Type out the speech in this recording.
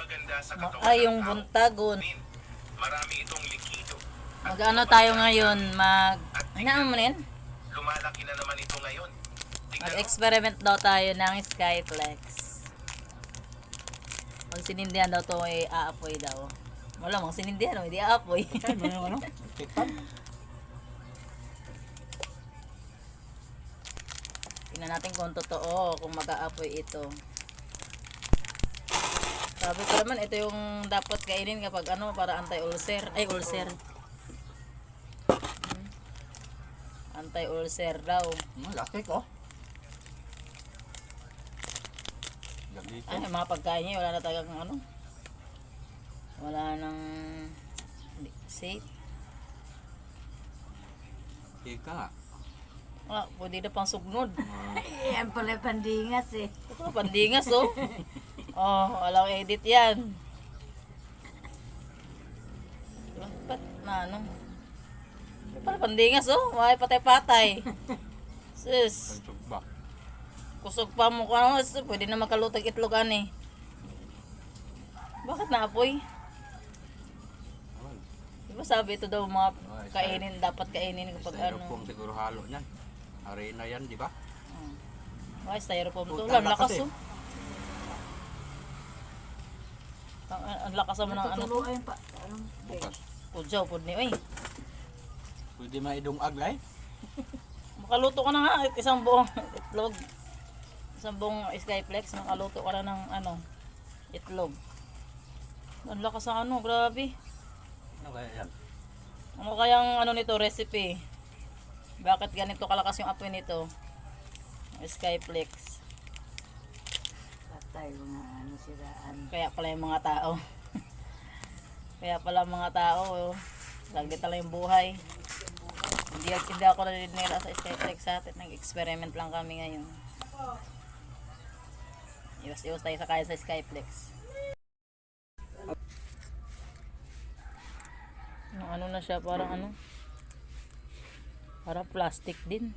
maganda sa katawan Ay, ng yung tao. buntagon. Marami itong likido. Mag-ano tayo ngayon? Hinaan mo na yan? Lumalaki na naman ito ngayon. Tingnan mo. Mag-experiment daw tayo ng Skyflex. Pag sinindihan daw to ay aapoy daw. Wala mong sinindihan, hindi aapoy. Ay, may ano? TikTok? Tingnan natin kung totoo, kung mag-aapoy ito. Sabi ko naman, ito yung dapat kainin kapag ano, para anti-ulcer. Ay, ulcer. Anti-ulcer daw. Lastik oh. Gamitin. Ay, mga pagkain niya, wala na talagang ano. Wala nang safe. Ika nga. Pwede na pang sugnod. Yan pala pandingas eh. Ito, pandingas oh. Oh, walang edit yan. Ba't na ano? Ito pala pandingas oh. May patay-patay. Sis. Pansugba. Kusog pa mo ko ano. Pwede na makalutag itlogan eh. Bakit naapoy? Diba sabi ito daw mga kainin, dapat kainin kapag ano. Styrofoam siguro halo niyan. Arena yan, di ba? Ay, styrofoam to. Puta, Ang lakas lakas eh. oh. Ang lakas mo ng ano. Tutuluan pa. Anong Bukas. Pudyaw, pud ni. Uy, Pwede maidong aglay. makaluto ka na nga. Isang buong itlog. Isang buong Skyflex. Makaluto ka na ng ano, itlog. Ang lakas ng ano, grabe. Ano kaya yan? Ano kayang ano nito, recipe? Bakit ganito kalakas yung apoy nito? Skyflex. patay mga ano siraan. Kaya pala yung mga tao. Kaya pala mga tao, saglit lang yung buhay. Hindi ako naninira sa Skyflex sa atin. Nag-experiment lang kami ngayon. Iwas-iwas tayo sa kaya sa Skyflex. Ano na siya, parang ano? Parang plastic din.